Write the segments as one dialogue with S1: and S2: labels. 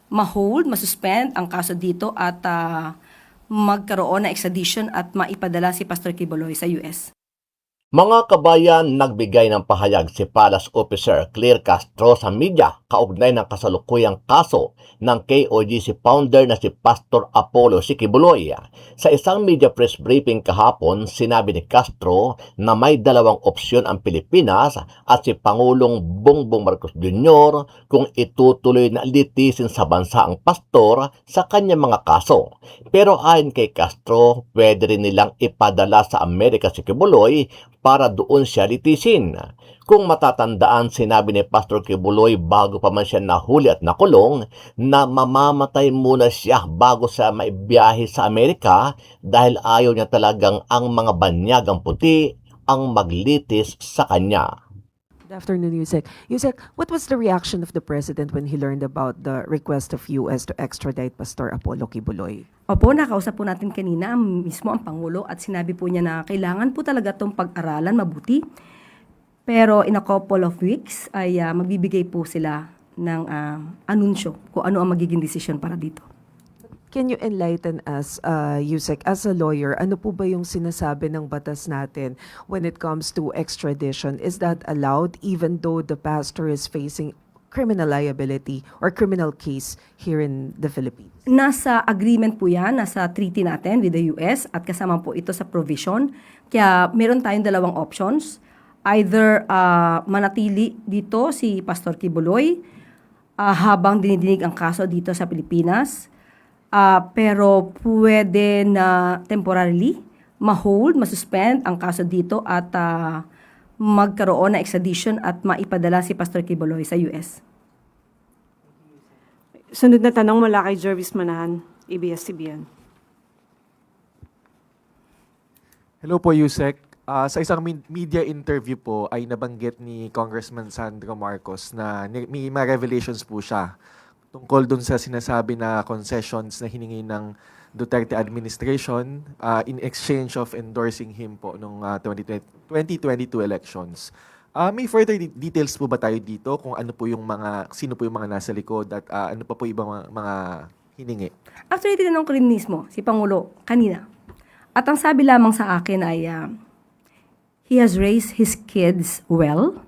S1: ma-hold, masuspend ang kaso dito at magkaroon ng extradition at maipadala si Pastor Quiboloy sa US.
S2: Mga kabayan, nagbigay ng pahayag si Palace Officer Claire Castro sa media kaugnay ng kasalukuyang kaso ng KOGC founder na si Pastor Apollo Quiboloy. Sa isang media press briefing kahapon, sinabi ni Castro na may dalawang opsyon ang Pilipinas at si Pangulong Bongbong Marcos Jr. kung itutuloy na litisin sa bansa ang pastor sa kanyang mga kaso. Pero ayon kay Castro, pwede rin nilang ipadala sa Amerika si Quiboloy para doon siya litisin. Kung matatandaan, sinabi ni Pastor Quiboloy bago pa man siya nahuli at nakulong na mamamatay muna siya bago siya maibiyahe sa Amerika dahil ayaw niya talagang ang mga banyagang puti ang maglitis sa kanya.
S3: Good afternoon, Yusek. Yusek, what was the reaction of the President when he learned about the request of US to extradite Pastor Apollo Quiboloy?
S1: Opo, nakausap po natin kanina mismo ang Pangulo at sinabi po niya na kailangan po talaga itong pag-aralan mabuti. Pero in a couple of weeks ay magbibigay po sila ng anunsyo kung ano ang magiging desisyon para dito.
S3: Can you enlighten us, Yusek, as a lawyer, ano po ba yung sinasabi ng batas natin when it comes to extradition? Is that allowed even though the pastor is facing criminal liability or criminal case here in the Philippines?
S1: Nasa agreement po yan, nasa treaty natin with the US at kasama po ito sa provision. Kaya meron tayong dalawang options. Either manatili dito si Pastor Quiboloy habang dinidinig ang kaso dito sa Pilipinas. Pero pwede na temporarily ma-hold, masuspend ang kaso dito at magkaroon ng extradition at maipadala si Pastor Quiboloy sa US.
S4: Sunod na tanong mula kay Jervis Manahan, ABS-CBN.
S5: Hello po, Yusek. Sa isang media interview po ay nabanggit ni Congressman Sandro Marcos na may mga revelations po siya tungkol dun sa sinasabi na concessions na hiningi ng Duterte administration in exchange of endorsing him po nung 2022 elections. May further details po ba tayo dito kung ano po yung sino po yung mga nasa likod at ano pa po ibang mga hiningi?
S1: Actually, tinanong ko rin mismo si Pangulo kanina. At ang sabi lamang sa akin ay he has raised his kids well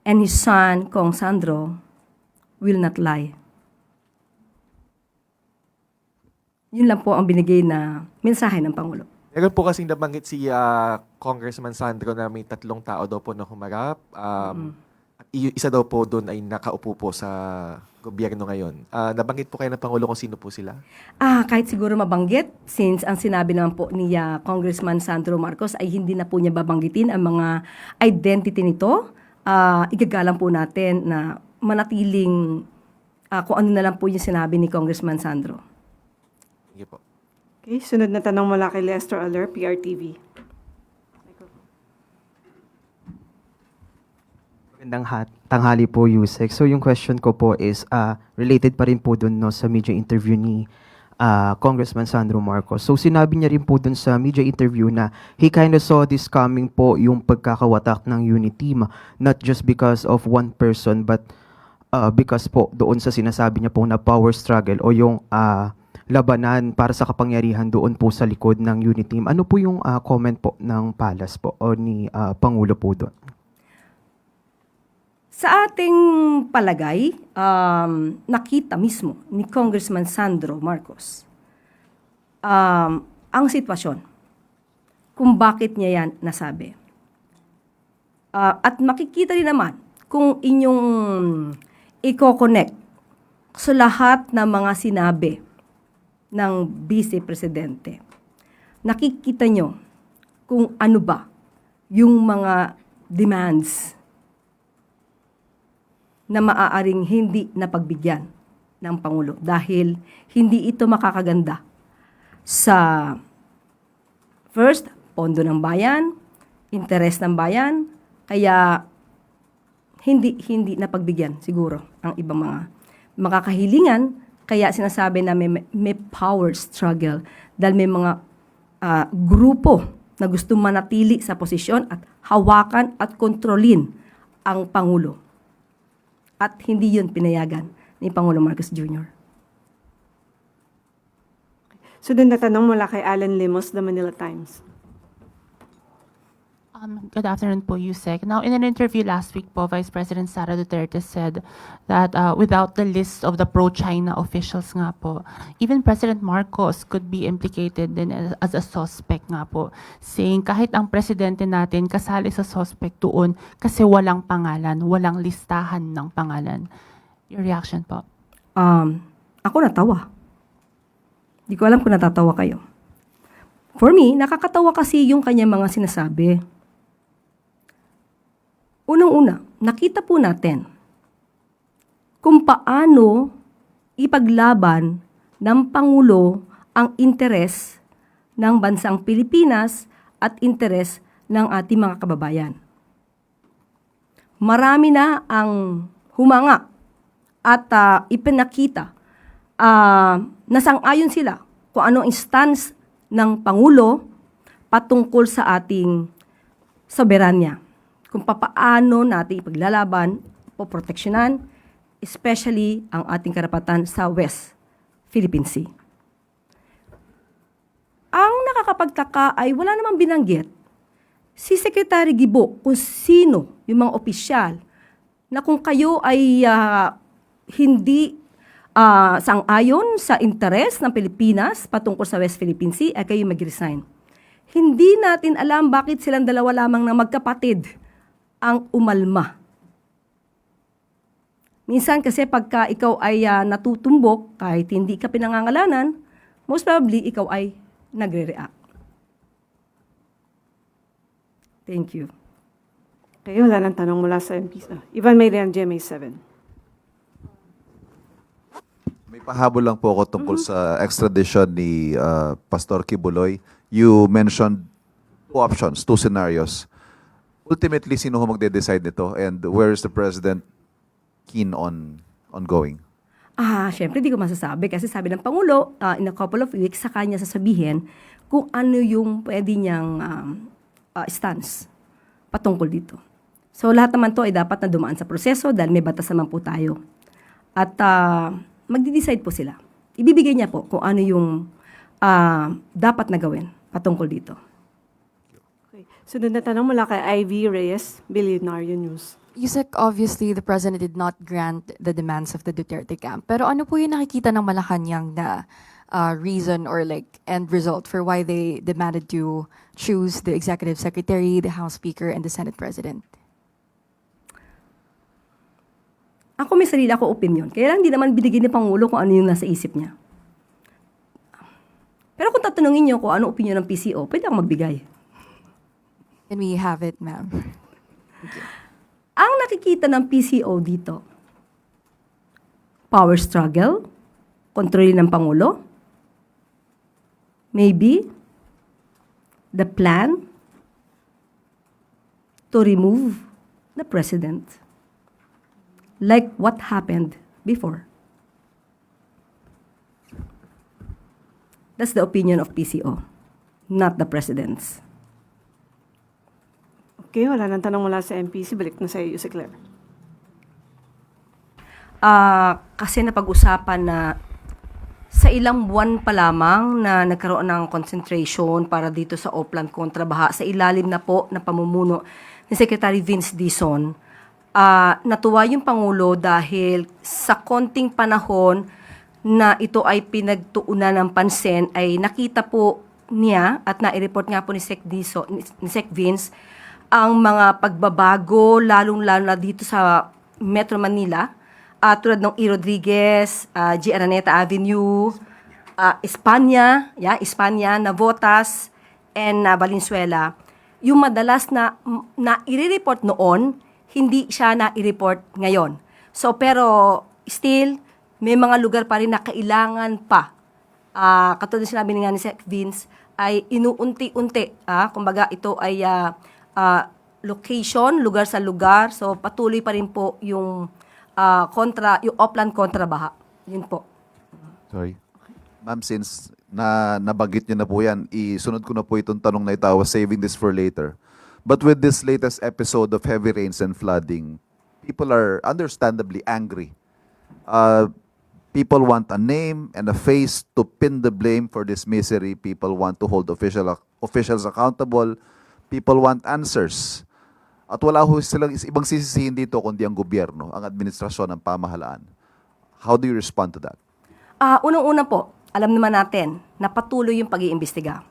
S1: and his son, Kong Sandro, will not lie. Yun lang po ang binigay na mensahe ng Pangulo.
S5: Meron po kasing nabanggit si Congressman Sandro na may 3 tao daw po na humarap. At isa daw po doon ay nakaupo po sa gobyerno ngayon. Nabanggit po kayo ng Pangulo kung sino po sila?
S1: Kahit siguro mabanggit, since ang sinabi naman po ni Congressman Sandro Marcos ay hindi na po niya babanggitin ang mga identity nito, igagalang po natin na manatiling kung ano na lang po yung sinabi ni Congressman Sandro.
S5: Sige po.
S4: Okay, sunod na tanong mula kay Lester Aller, PRTV.
S6: Magandang tanghali po, Yusek. So yung question ko po is related pa rin po dun sa media interview ni Congressman Sandro Marcos. So sinabi niya rin po dun sa media interview na he kind of saw this coming po yung pagkakawatak ng unit team, not just because of one person but because po doon sa sinasabi niya po na power struggle o yung labanan para sa kapangyarihan doon po sa likod ng unit team. Ano po yung comment po ng Palace po o ni Pangulo po doon?
S1: Sa ating palagay, nakita mismo ni Congressman Sandro Marcos ang sitwasyon kung bakit niya yan nasabi. At makikita rin naman kung inyong i-connect sa lahat ng mga sinabi ng Vice Presidente. Nakikita nyo kung ano ba yung mga demands na maaaring hindi napagbigyan ng Pangulo dahil hindi ito makakaganda sa first, pondo ng bayan, interes ng bayan, kaya hindi napagbigyan siguro ang ibang mga makakahilingan, kaya sinasabi na may power struggle dahil may mga grupo na gusto manatili sa posisyon at hawakan at kontrolin ang Pangulo. At hindi yun pinayagan ni Pangulong Marcos Jr.
S4: Sunod na tanong mula kay Alan Limos, The Manila Times.
S7: Good afternoon po, Yusek. Now, in an interview last week po, Vice President Sara Duterte said that without the list of the pro-China officials nga po, even President Marcos could be implicated din as a suspect nga po, saying kahit ang presidente natin kasali sa suspect doon kasi walang pangalan, walang listahan ng pangalan. Your reaction po?
S1: Ako natawa. Di ko alam kung natatawa kayo. For me, nakakatawa kasi yung kanyang mga sinasabi. Unang-una, nakita po natin kung paano ipaglaban ng Pangulo ang interes ng bansang Pilipinas at interes ng ating mga kababayan. Marami na ang humanga at ipinakita na sang-ayon sila kung ano ang stance ng Pangulo patungkol sa ating soberanya. Kung papaano natin ipaglalaban o proteksyonan, especially ang ating karapatan sa West Philippine Sea. Ang nakakapagtaka ay wala namang binanggit si Secretary Gibo kung sino yung mga opisyal na kung kayo ay hindi sang-ayon sa interes ng Pilipinas patungkol sa West Philippine Sea, ay kayo mag-resign. Hindi natin alam bakit silang dalawa lamang na magkapatid ang umalma. Minsan kasi pagka ikaw ay natutumbok, kahit hindi ka pinangangalanan, most probably ikaw ay nagre-react. Thank you.
S4: Okay, wala nang tanong mula sa MP. Ivan Mayrian, GMA7.
S8: May pahabol lang po ako tungkol sa extradition ni Pastor Kibuloy. You mentioned two options, two scenarios. Ultimately, sino ho magde-decide nito and where is the President keen on going?
S1: Syempre di ko masasabi kasi sabi ng Pangulo, in a couple of weeks, sa kanya sasabihin kung ano yung pwede niyang stance patungkol dito. So lahat naman to ay dapat na dumaan sa proseso dahil may batas naman po tayo. At magdi-decide po sila. Ibibigay niya po kung ano yung dapat na gawin patungkol dito.
S4: Okay. Sunod na tanong mula kay Ivy Reyes, Billionaire News.
S9: Yusek, obviously, the President did not grant the demands of the Duterte camp. Pero ano po yung nakikita ng Malacanang na reason or like end result for why they demanded to choose the Executive Secretary, the House Speaker, and the Senate President?
S1: Ako may sarili ako opinion. Kaya lang hindi naman binigay ni Pangulo kung ano yung nasa isip niya. Pero kung tatanungin niyo kung ano opinion ng PCO, pwede akong magbigay.
S9: Can we have it, ma'am?
S1: Ang nakikita ng PCO dito, power struggle, kontrolin ng Pangulo, maybe the plan to remove the President. Like what happened before. That's the opinion of PCO, not the President's.
S4: Okay, wala nang tanong mula sa MPC. Balik na sa iyo, si Claire.
S1: Kasi napag-usapan na sa ilang buwan pa lamang na nagkaroon ng concentration para dito sa Oplan kontra baha, sa ilalim na po na pamumuno ni Secretary Vince Dizon, natuwa yung Pangulo dahil sa konting panahon na ito ay pinagtuunan ng pansin, ay nakita po niya at nai-report nga po ni Sec Vince ang mga pagbabago, lalong-lalo na dito sa Metro Manila, tulad ng E. Rodriguez, G. Araneta Avenue, Espanya, Navotas, and Valenzuela. Yung madalas na i-report noon, hindi siya na-i-report ngayon. So, pero still, may mga lugar pa rin na kailangan pa. Katulad na sinabi nga ni Sec Vince, ay inuunti-unti. Kumbaga, ito ay location, lugar sa lugar. So, patuloy pa rin po yung yung Oplan kontra baha. Yun po.
S8: Sorry. Ma'am, since nabanggit niyo na po yan, isunod ko na po itong tanong na ito. I was saving this for later. But with this latest episode of heavy rains and flooding, people are understandably angry People want a name and a face to pin the blame for this misery. People want to hold officials accountable. People want answers. At wala ho silang ibang sisisihin dito kundi ang gobyerno, ang administrasyon ng pamahalaan. How do you respond to that?
S1: Unang-una po, alam naman natin na patuloy yung pag-iimbestiga.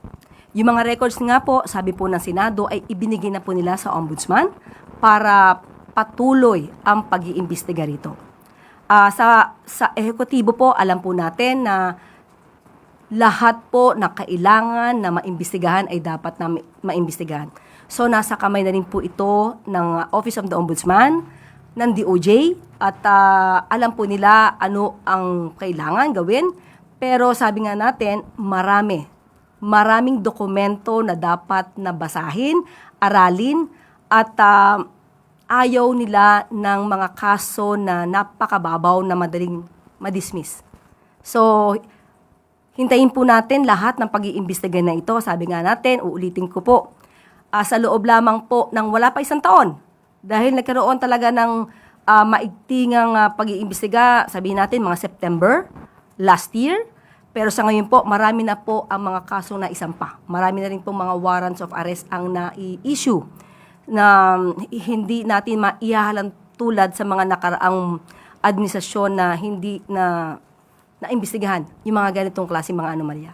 S1: Yung mga records nga po, sabi po ng Senado, ay ibinigay na po nila sa Ombudsman para patuloy ang pag-iimbestiga rito. Sa ehekutibo po, alam po natin na lahat po na kailangan na maimbestigahan ay dapat na maimbestigahan. So, nasa kamay na rin po ito ng Office of the Ombudsman, ng DOJ, at alam po nila ano ang kailangan gawin. Pero sabi nga natin, maraming dokumento na dapat na basahin, aralin, at ayaw nila ng mga kaso na napakababaw na madaling madismiss. So, hintayin po natin lahat ng pag-iimbestiga na ito. Sabi nga natin, uulitin ko po, sa loob lamang po ng wala pa 1 taon. Dahil nagkaroon talaga ng maigtingang pag-iimbestiga, sabihin natin mga September last year. Pero sa ngayon po, marami na po ang mga kaso na isampa. Marami na rin po mga warrants of arrest ang na-issue na hindi natin maihahalang tulad sa mga nakaraang administrasyon na hindi na imbestigahan yung mga ganitong klase mga anomalya.